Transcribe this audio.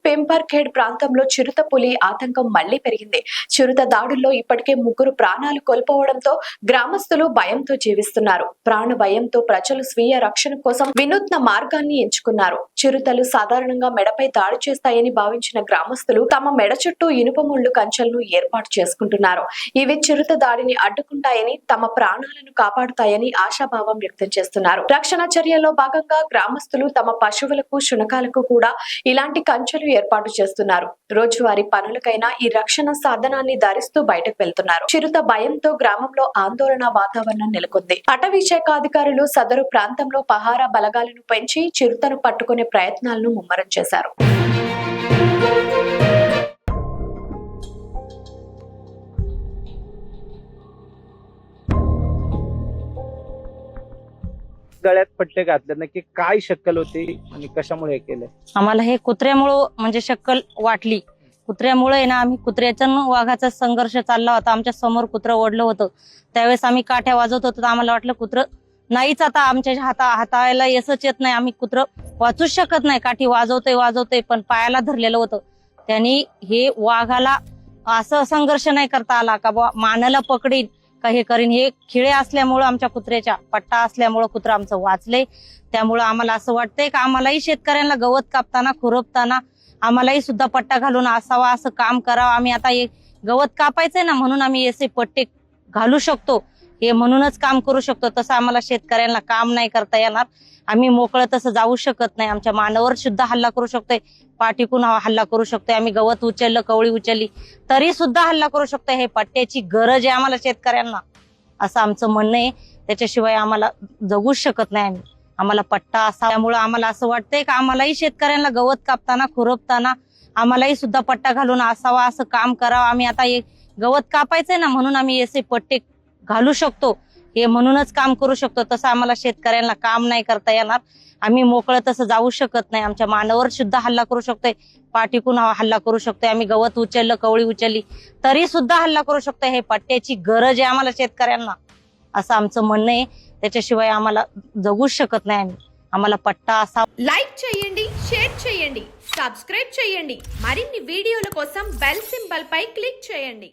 పెంపర్ఖేడ్ ప్రాంతంలో చిరుత పులి ఆతంకం మళ్లీ పెరిగింది. చిరుత దాడుల్లో ఇప్పటికే 3 ప్రాణాలు కోల్పోవడంతో గ్రామస్తులు భయంతో జీవిస్తున్నారు. ప్రాణ భయంతో ప్రజలు స్వీయ రక్షణ కోసం వినూత్న మార్గాన్ని ఎంచుకున్నారు. చిరుతలు సాధారణంగా మెడపై దాడి చేస్తాయని భావించిన గ్రామస్తులు తమ మెడ చుట్టూ ఇనుప ముళ్ళు కంచెలను ఏర్పాటు చేసుకుంటున్నారు. ఇవి చిరుత దాడిని అడ్డుకుంటాయని, తమ ప్రాణాలను కాపాడుతాయని ఆశాభావం వ్యక్తం చేస్తున్నారు. రక్షణ చర్యల్లో భాగంగా గ్రామస్తులు తమ పశువులకు, శునకాలకు కూడా ఇలాంటి కంచెలు ఏర్పాటు చేస్తున్నారు. రోజువారీ పనులకైనా ఈ రక్షణ సాధనాన్ని ధరిస్తూ బయటకు వెళ్తున్నారు. చిరుత భయంతో గ్రామంలో ఆందోళన వాతావరణం నెలకొంది. అటవీ శాఖ అధికారులు సదరు ప్రాంతంలో పహారా బలగాలను పెంచి చిరుతను పట్టుకునే ప్రయత్నాలను ముమ్మరం చేశారు. गळ्यात पट्टे घातले, नक्की काय शक्कल होती आणि कशामुळे हे केलं? आम्हाला हे कुत्र्यामुळे म्हणजे शक्कल वाटली. कुत्र्यामुळे ना आम्ही कुत्र्याचा वाघाचा संघर्ष चालला होता. आमच्या समोर कुत्रं ओढलं होतं. त्यावेळेस आम्ही काठ्या वाजवत होतो. आम्हाला वाटलं कुत्रं नाहीच आता आमच्या हाताळायला यसच येत नाही. आम्ही कुत्रं वाचूच शकत नाही. काठी वाजवतोय पण पायाला धरलेलं होतं. त्यांनी हे वाघाला असं संघर्ष नाही करता आला का मानाला पकडीन का हे करीन. हे खिळे असल्यामुळे आमच्या कुत्र्याच्या पट्टा असल्यामुळे कुत्रा आमचं वाचलंय. त्यामुळे आम्हाला असं वाटतंय का आम्हालाही शेतकऱ्यांना गवत कापताना, खुरपताना आम्हालाही सुद्धा पट्टा घालून असावा, असं काम करावं. आम्ही आता हे गवत कापायचंय ना, म्हणून आम्ही असे पट्टे घालू शकतो. हे म्हणूनच काम करू शकतो. तसं आम्हाला शेतकऱ्यांना काम नाही करता येणार. आम्ही मोकळं तसं जाऊ शकत नाही. आमच्या मानावर सुद्धा हल्ला करू शकतोय, पाठीकून हल्ला करू शकतोय. आम्ही गवत उचललं, कवळी उचलली तरी सुद्धा हल्ला करू शकतोय. हे पट्ट्याची गरज आहे आम्हाला शेतकऱ्यांना, असं आमचं म्हणणं आहे. त्याच्याशिवाय आम्हाला जगूच शकत नाही आम्ही. आम्हाला पट्टा असा, त्यामुळे आम्हाला असं वाटतंय का आम्हालाही शेतकऱ्यांना गवत कापताना, खुरपताना आम्हालाही सुद्धा पट्टा घालून असावा, असं काम करावं. आम्ही आता हे गवत कापायचंय ना, म्हणून आम्ही असे पट्टे घालू शकतो. हे म्हणूनच काम करू शकतो. तसं आम्हाला शेतकऱ्यांना काम नाही करता येणार. आम्ही मोकळं तसं जाऊ शकत नाही. आमच्या मानावर सुद्धा हल्ला करू शकतोय, पाठीकून हल्ला करू शकतोय. आम्ही गवत उचललं, कवळी उचलली तरी सुद्धा हल्ला करू शकतोय. हे पट्ट्याची गरज आहे आम्हाला शेतकऱ्यांना, असं आमचं म्हणणं आहे. त्याच्याशिवाय आम्हाला जगूच शकत नाही आम्ही. आम्हाला పట్టా అసా. లైక్ చేయండి, షేర్ చేయండి, సబ్స్క్రైబ్ చేయండి. మరిన్ని వీడియోల కోసం బెల్ సింబల్ పై క్లిక్ చేయండి.